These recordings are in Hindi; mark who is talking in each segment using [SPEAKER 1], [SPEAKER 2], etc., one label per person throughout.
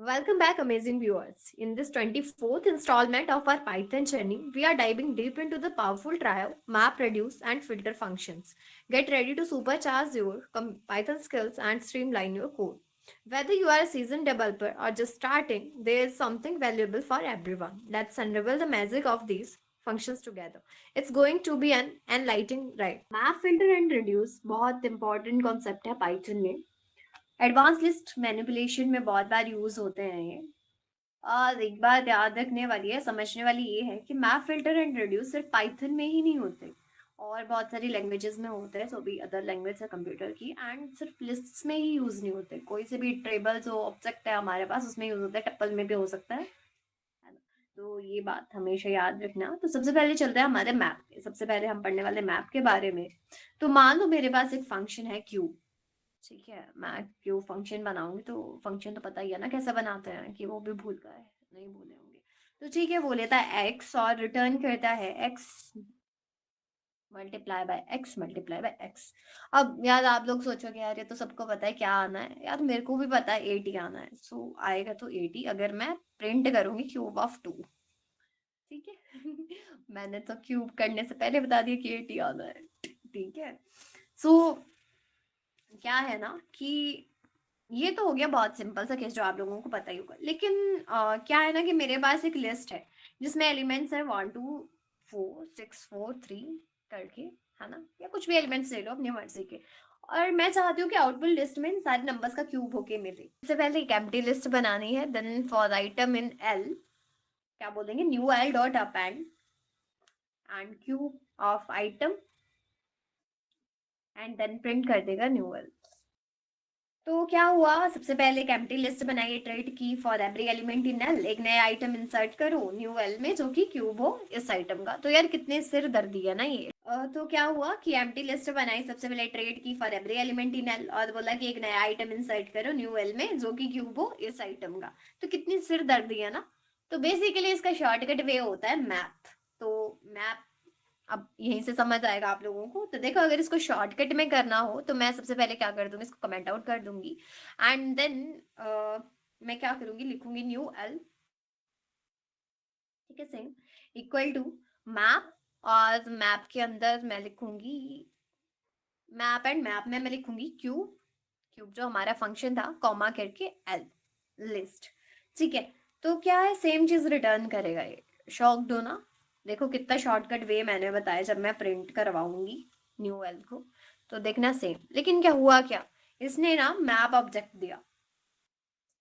[SPEAKER 1] Welcome back, amazing viewers. In this 24th installment of our Python journey, we are diving deep into the powerful trio map, reduce, and filter functions. Get ready to supercharge your Python skills and streamline your code. Whether you are a seasoned developer or just starting, there is something valuable for everyone. Let's unravel the magic of these functions together. It's going to be an enlightening ride. Map, filter, and reduce बहुत important concept है Python में. एडवांस लिस्ट मैनिपुलेशन में बहुत बार यूज होते हैं ये। और एक बात याद रखने वाली है, समझने वाली ये है कि मैप फिल्टर एंड रिड्यूस सिर्फ पाइथन में ही नहीं होते, और बहुत सारी लैंग्वेजेस में होते हैं, सो भी अदर लैंग्वेज है कंप्यूटर की, एंड सिर्फ लिस्ट्स में ही यूज नहीं होते। कोई से भी टेबल जो ऑब्जेक्ट है हमारे पास उसमें यूज होता है, टप्पल में भी हो सकता है ना? तो ये बात हमेशा याद रखना। तो सबसे पहले चलते हैं हमारे मैप पे। सबसे पहले हम पढ़ने वाले मैप के बारे में। तो मान लो मेरे पास एक फंक्शन है क्यूब। ठीक है, मैं क्यों फंक्शन बनाऊंगी, तो फंक्शन तो पता ही है ना कैसे बनाते हैं, कि वो भी भूल गए, नहीं भूले होंगे। तो ठीक है, वो लेता है एक्स और रिटर्न करता है एक्स मल्टीप्लाई बाय एक्स। अब यार आप लोग सोचोगे यार ये तो सबको पता है क्या आना है, यार मेरे को भी पता है 80 आना है। सो आएगा तो 80 अगर मैं प्रिंट करूंगी क्यूब ऑफ 2। ठीक है मैंने तो क्यूब करने से पहले बता दिया कि 80 आना है। ठीक है। सो क्या है ना कि ये तो हो गया बहुत सिंपल सा केस जो आप लोगों को पता ही होगा। लेकिन क्या है ना कि मेरे पास एक लिस्ट है जिसमें एलिमेंट्स है 1 2 4 6 4 3 करके, है ना, या कुछ भी एलिमेंट्स ले लो अपनी मर्जी के। और मैं चाहती हूँ कि आउटपुट लिस्ट में इन सारे नंबर्स का क्यूब होके मिले। सबसे पहले एक एम्प्टी लिस्ट बनानी है। Then for item in L क्या बोलेंगे, new L dot append and cube of item, and then print कर देगा न्यू एल। तो क्या हुआ, सबसे पहले एक एम्प्टी लिस्ट बनाई, इटरेट की for every element in L, एक नया आइटम इंसर्ट करो न्यू एल में जो कि क्यूब हो इस आइटम का। तो यार कितने सिर दर्दी है ना ये। तो क्या हुआ कि एम्प्टी लिस्ट बनाई, सबसे पहले इटरेट की for every element in L, और बोला कि एक नया आइटम इंसर्ट करो न्यू एल में जो कि क्यूब हो इस आइटम का। तो कितनी सिर दर्दी है ना। तो बेसिकली इसका शॉर्टकट वे होता है मैप। तो मैप अब यहीं से समझ आएगा आप लोगों को। तो देखो, अगर इसको शॉर्टकट में करना हो तो मैं सबसे पहले क्या कर दूंगी, इसको कमेंट आउट कर दूंगी, एंड देन मैं क्या करूंगी, लिखूंगी न्यू एल, ठीक है, सेम इक्वल टू मैप, और मैप के अंदर मैं लिखूंगी मैप, एंड मैप में मैं लिखूंगी क्यूब, क्यूब जो हमारा फंक्शन था, कॉमा करके एल लिस्ट। ठीक है। तो क्या है, सेम चीज रिटर्न करेगा ये। शॉक्ड हो ना। देखो कितना शॉर्टकट वे मैंने बताया, जब मैं प्रिंट करवाऊंगी न्यू एल को तो देखना सेम। लेकिन क्या हुआ, क्या इसने ना मैप ऑब्जेक्ट दिया।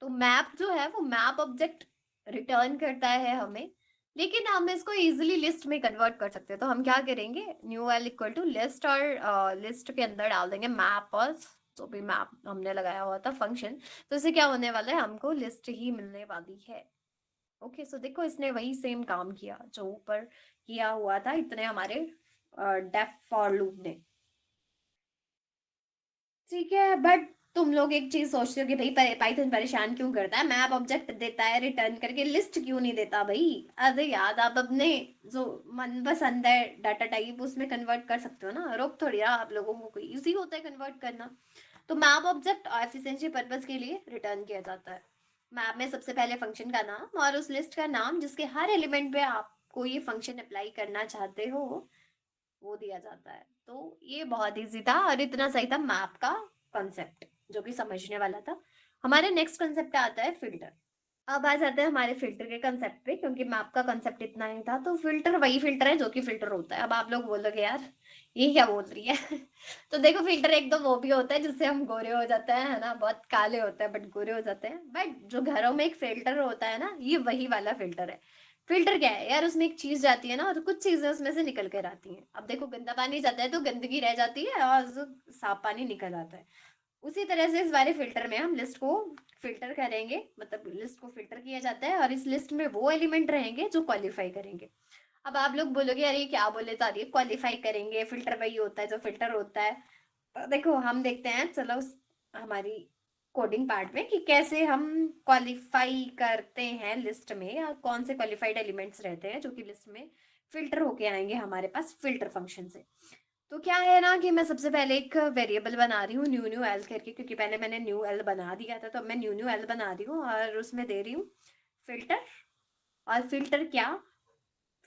[SPEAKER 1] तो मैप जो है वो मैप ऑब्जेक्ट रिटर्न करता है हमें, लेकिन हम इसको इजीली लिस्ट में कन्वर्ट कर सकते हैं। तो हम क्या करेंगे, new L equal to list, और लिस्ट के अंदर डाल देंगे मैप, और जो भी मैप हमने लगाया हुआ था फंक्शन। तो इससे क्या होने वाला है, हमको लिस्ट ही मिलने वाली है। ओके, सो देखो इसने वही सेम काम किया जो ऊपर किया हुआ था इतने हमारे डेफ फॉर लूप ने। ठीक है, बट तुम लोग एक चीज सोचते हो कि भाई पाइथन परेशान क्यों करता है, मैप ऑब्जेक्ट देता है रिटर्न करके, लिस्ट क्यों नहीं देता भाई। अरे याद, आप अपने जो मन पसंद है डाटा टाइप उसमें कन्वर्ट कर सकते हो ना, रोक थोड़ी रहा आप लोगों को, कोई इजी होता है कन्वर्ट करना। तो मैप ऑब्जेक्ट एफिशिएंसी पर्पस के लिए रिटर्न किया जाता है। मैप में सबसे पहले फंक्शन का नाम और उस लिस्ट का नाम जिसके हर एलिमेंट पे आपको ये फंक्शन अप्लाई करना चाहते हो वो दिया जाता है। तो ये बहुत इजी था और इतना सही था मैप का कॉन्सेप्ट, जो कि समझने वाला था। हमारे नेक्स्ट कॉन्सेप्ट आता है फिल्टर। अब आ जाते हैं हमारे फिल्टर के कंसेप्ट पे, क्योंकि मैप का कंसेप्ट इतना ही था। तो फिल्टर वही फिल्टर है जो कि फिल्टर होता है। अब आप लोग बोलोगे यार ये क्या बोल रही है तो देखो, फिल्टर एक तो वो भी होता है जिससे हम गोरे हो जाते हैं, है ना, बहुत काले होते हैं बट गोरे हो जाते हैं। बट जो घरों में एक फिल्टर होता है ना, ये वही वाला फिल्टर है। फिल्टर क्या है यार, उसमें एक चीज जाती है ना और कुछ चीजें उसमें से निकल कर आती हैं। अब देखो, गंदा पानी जाता है तो गंदगी रह जाती है और जो साफ पानी निकल आता है। उसी तरह से इस वाले फिल्टर में हम लिस्ट को फिल्टर करेंगे, मतलब लिस्ट को फिल्टर किया जाता है और इस लिस्ट में वो एलिमेंट रहेंगे जो क्वालिफाई करेंगे। अब आप लोग बोलोगे अरे क्या बोले जा रही है, क्वालिफाई करेंगे, फिल्टर वही होता है जो फिल्टर होता है। तो देखो हम देखते हैं, चलो हमारी कोडिंग पार्ट में, कि कैसे हम क्वालिफाई करते हैं लिस्ट में, या कौन से क्वालिफाइड एलिमेंट्स रहते हैं जो कि लिस्ट में फिल्टर होके आएंगे हमारे पास फिल्टर फंक्शन से। तो क्या है ना कि मैं सबसे पहले एक वेरिएबल बना रही हूँ न्यू न्यू एल करके, क्योंकि पहले मैंने न्यू एल बना दिया था, तो अब मैं न्यू न्यू एल बना रही हूँ और उसमें दे रही हूँ फिल्टर। और फिल्टर क्या,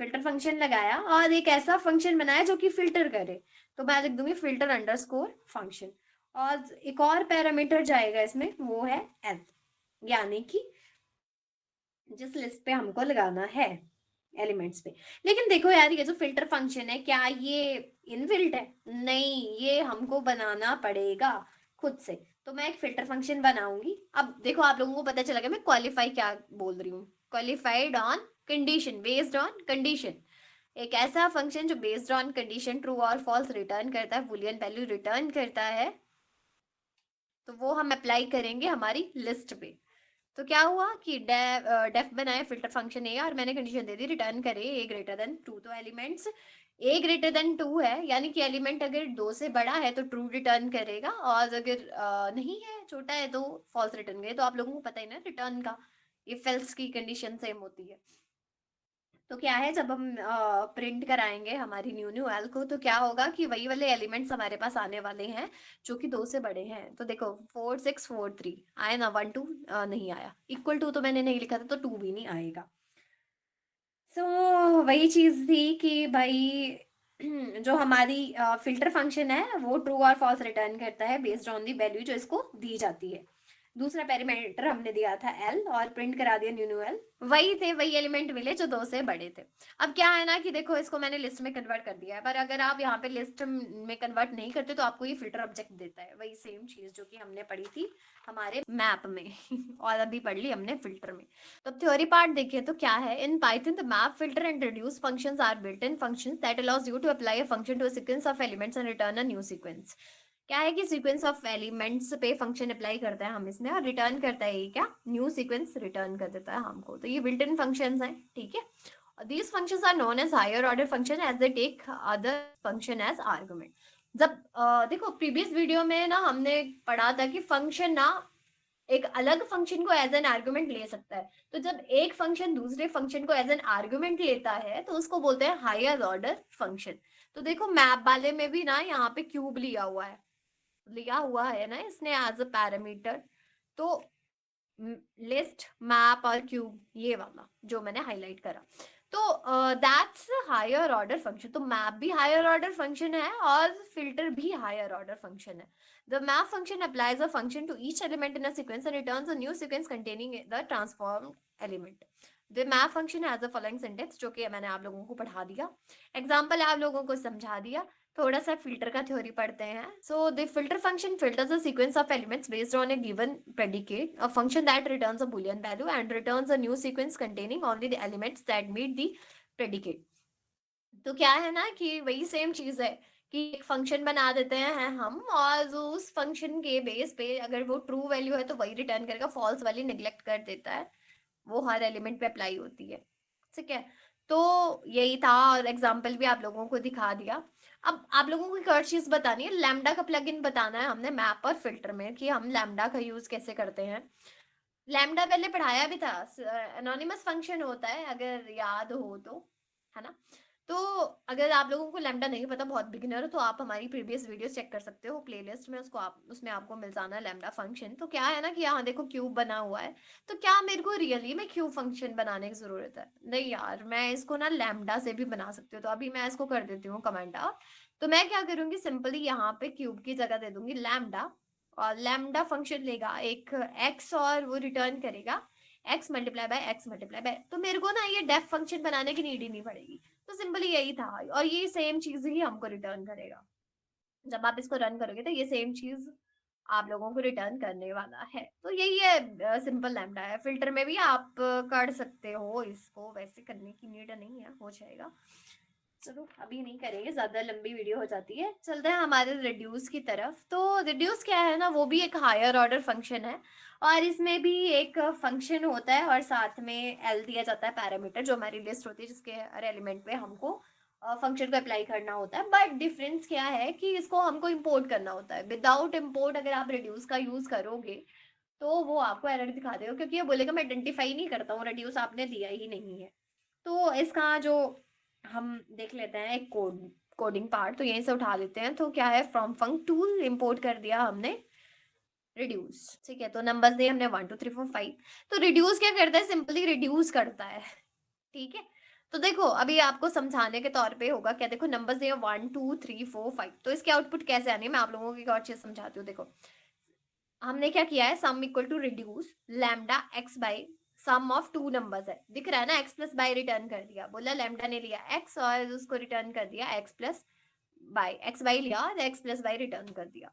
[SPEAKER 1] फिल्टर फंक्शन लगाया और एक ऐसा फंक्शन बनाया जो कि फिल्टर करे। तो मैं लिख दूंगी फिल्टर अंडरस्कोर फंक्शन। और एक और पैरामीटर जाएगा इसमें, वो है एल, यानी कि जिस लिस्ट पे हमको लगाना है एलिमेंट्स पे। लेकिन देखो यार, ये जो फिल्टर फंक्शन है, क्या ये इनबिल्ट है? नहीं, ये हमको बनाना पड़ेगा खुद से। तो मैं एक फिल्टर फंक्शन बनाऊंगी। अब देखो, आप लोगों को पता चला गया मैं क्वालिफाई क्या बोल रही हूँ। Qualified on condition, based on condition. एक ऐसा फंक्शन जो बेस्ड ऑन कंडीशन ट्रू और फॉल्स रिटर्न करता है, बूलियन वैल्यू रिटर्न करता है। तो वो हम अप्लाई करेंगे हमारी लिस्ट पे। तो क्या हुआ कि डेफ बनाए फिल्टर फंक्शन ए, और मैंने कंडीशन दे दी रिटर्न करे ए ग्रेटर देन टू। तो elements A greater than two है, यानी कि एलिमेंट अगर दो से बड़ा है तो ट्रू रिटर्न करेगा, और अगर नहीं है, छोटा है, तो फॉल्स रिटर्न करेगा। तो आप लोगों को पता ही ना रिटर्न का इफ एल्स की कंडीशन सेम होती है। तो क्या है, जब हम प्रिंट कराएंगे हमारी न्यू न्यू एल को, तो क्या होगा कि वही वाले एलिमेंट्स हमारे पास आने वाले हैं जो कि दो से बड़े हैं। तो देखो 4 6 4 3 आया ना, 1 2 नहीं आया, इक्वल टू तो मैंने नहीं लिखा था, तो 2 भी नहीं आएगा। सो वही चीज थी कि भाई जो हमारी फिल्टर फंक्शन है वो ट्रू और फॉल्स रिटर्न करता है बेस्ड ऑन दी वैल्यू जो इसको दी जाती है। दूसरा पैरामीटर हमने दिया था एल, और प्रिंट करा दिया न्यू न्यू एल। वही थे, वही एलिमेंट मिले जो दो से बड़े थे। अब क्या है ना कि देखो, इसको मैंने लिस्ट में कन्वर्ट कर दिया है, पर अगर आप यहाँ पे लिस्ट में कन्वर्ट नहीं करते तो आपको ये फिल्टर ऑब्जेक्ट देता है, वही सेम चीज जो कि हमने पढ़ी थी हमारे मैप में और अभी पढ़ ली हमने फिल्टर में। तो थ्योरी पार्ट देखिए तो क्या है, in Python the map filter and reduce functions are built in functions that allows you to apply a function to a sequence of elements and return a new sequence. क्या है कि सीक्वेंस ऑफ एलिमेंट्स पे फंक्शन अप्लाई करता है हम इसमें, और रिटर्न करता है ये क्या, न्यू सीक्वेंस रिटर्न कर देता है हमको। तो ये बिल्ट इन फंक्शंस हैं, ठीक है। These functions are known as higher order function as they take other function as argument। जब देखो प्रीवियस वीडियो में ना हमने पढ़ा था कि फंक्शन ना एक अलग फंक्शन को एज एन आर्गुमेंट ले सकता है। तो जब एक फंक्शन दूसरे फंक्शन को एज एन आर्गुमेंट लेता है तो उसको बोलते हैं हायर ऑर्डर फंक्शन। तो देखो मैप वाले में भी ना यहाँ पे क्यूब लिया हुआ है ना इसने एज अ पैरामीटर। तो लिस्ट, मैप और क्यूब, ये वाला जो मैंने हाईलाइट करा, तो दैट्स हायर ऑर्डर फंक्शन। तो मैप भी हायर ऑर्डर फंक्शन है और फिल्टर भी हायर ऑर्डर फंक्शन है। The map function applies a function to each element in a sequence and returns a new sequence containing the transformed element. The map function has the following syntax, जो कि मैंने आप लोगों को पढ़ा दिया, एग्जाम्पल आप लोगों को समझा दिया। थोड़ा सा फिल्टर का थ्योरी पढ़ते हैं। So the filter function filters a sequence of elements based on a given predicate, a function that returns a boolean value and returns a new sequence containing only the elements that meet the predicate। तो क्या है ना कि वही सेम चीज है कि एक फंक्शन बना देते हैं हम, और जो उस फंक्शन के बेस पे अगर वो ट्रू वैल्यू है तो वही रिटर्न करेगा, फॉल्स वाली निग्लेक्ट कर देता है। वो हर एलिमेंट पे अप्लाई होती है, ठीक है। तो यही था, और एग्जाम्पल भी आप लोगों को दिखा दिया। अब आप लोगों को एक और चीज बतानी है, लैम्डा का प्लगइन बताना है हमने मैप और फिल्टर में कि हम लैम्डा का यूज कैसे करते हैं। लैम्डा पहले पढ़ाया भी था, एनोनिमस फंक्शन होता है अगर याद हो तो, है ना। तो अगर आप लोगों को लैम्डा नहीं पता, बहुत बिगिनर हो, तो आप हमारी प्रीवियस वीडियो चेक कर सकते हो प्लेलिस्ट में, उसको आप उसमें आपको मिल जाना है लैम्डा फंक्शन। तो क्या है ना कि यहाँ देखो क्यूब बना हुआ है, तो क्या मेरे को रियली में क्यूब फंक्शन बनाने की जरूरत है? नहीं यार, मैं इसको ना लैम्डा से भी बना सकती हूँ। तो अभी मैं इसको कर देती हूँ कमांड आउट। तो मैं क्या करूंगी, सिंपली यहाँ पे क्यूब की जगह दे दूंगी लैम्डा, और लैम्डा फंक्शन लेगा एक एक्स और वो रिटर्न करेगा x multiply by x multiply by. तो मेरे को ना ये डेफ फंक्शन बनाने की नीड ही नहीं पड़ेगी। तो सिंपली यही था, और ये सेम चीज ही हमको रिटर्न करेगा। जब आप इसको रन करोगे तो ये सेम चीज आप लोगों को रिटर्न करने वाला है। तो यही है, सिंपल लैम्डा है। फिल्टर में भी आप कर सकते हो इसको, वैसे करने की नीड नहीं है, हो जाएगा। चलो अभी नहीं करेंगे, ज्यादा लंबी वीडियो हो जाती है। चलते हैं हमारे रिड्यूस की तरफ। तो रिड्यूस क्या है ना, वो भी एक हायर ऑर्डर फंक्शन है, और इसमें भी एक फंक्शन होता है और साथ में एल दिया जाता है पैरामीटर, जो हमारी लिस्ट होती है जिसके हर एलिमेंट पे हमको फंक्शन को अप्लाई करना होता है। बट डिफरेंस क्या है कि इसको हमको इंपोर्ट करना होता है। विदाउट इंपोर्ट अगर आप रिड्यूस का यूज करोगे तो वो आपको एरर दिखा देगा, क्योंकि ये बोलेगा मैं आइडेंटिफाई नहीं करता हूँ, रिड्यूस आपने दिया ही नहीं है। तो इसका जो हम देख लेते हैं एक कोड। कोडिंग पार्ट, तो यहीं से उठा लेते हैं। तो क्या है, फ्रॉम फंक टूल इंपोर्ट कर दिया हमने रिड्यूस, ठीक है। तो नंबर्स दिए हमने 1 2 3 4 5। तो रिड्यूस क्या करता है, सिंपली रिड्यूस करता है, ठीक है। तो देखो अभी आपको समझाने के तौर पे होगा क्या, देखो नंबर्स दिए 1 2 3 4 5, तो इसके आउटपुट कैसे आने, मैं आप लोगों को एक और चीज समझाती हूँ। देखो हमने क्या किया है, sum equal to reduce lambda x by sum of two numbers है, दिख रहा है ना, एक्स प्लस बाई रिटर्न कर दिया, बोला लैम्डा ने लिया एक्स और उसको रिटर्न कर दिया x plus by, x by लिया और एक्स प्लस बाई रिटर्न कर दिया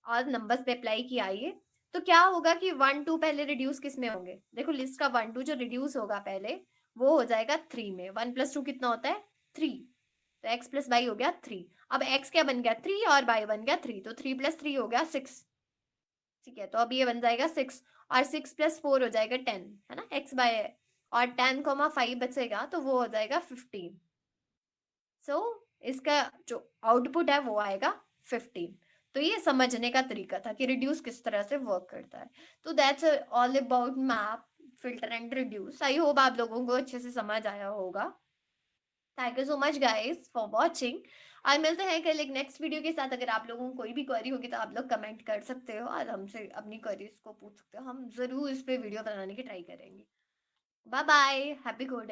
[SPEAKER 1] और नंबर्स पे अप्लाई किया ये। तो क्या होगा कि 1 2 पहले रिड्यूस किस में होंगे, देखो लिस्ट का 1 2 जो रिड्यूस होगा पहले वो हो जाएगा 3 में, 1 प्लस 2 कितना होता है 3, तो x प्लस बाई हो गया 3। अब x क्या बन गया 3 और बाई बन गया 3, तो 3 प्लस 3 हो गया 6, ठीक है। तो अब ये बन जाएगा 6 और 6 प्लस 4 हो जाएगा 10, है ना, x बाय है, और 10 5 बचेगा तो वो हो जाएगा 15। सो इसका जो आउटपुट है वो आएगा 15। तो ये समझने का तरीका था कि रिड्यूस किस तरह से वर्क करता है। तो that's all about map, filter and reduce. I hope आप लोगों को अच्छे से समझ आया होगा। Thank you so much guys for watching. आज मिलते हैं कल एक नेक्स्ट वीडियो के साथ। अगर आप लोगों को कोई भी क्वेरी होगी तो आप लोग कमेंट कर सकते हो और हमसे अपनी क्वेरीज को पूछ सकते हो, हम जरूर इस पे वीडियो बनाने की ट्राई करेंगे। Bye bye, happy coding.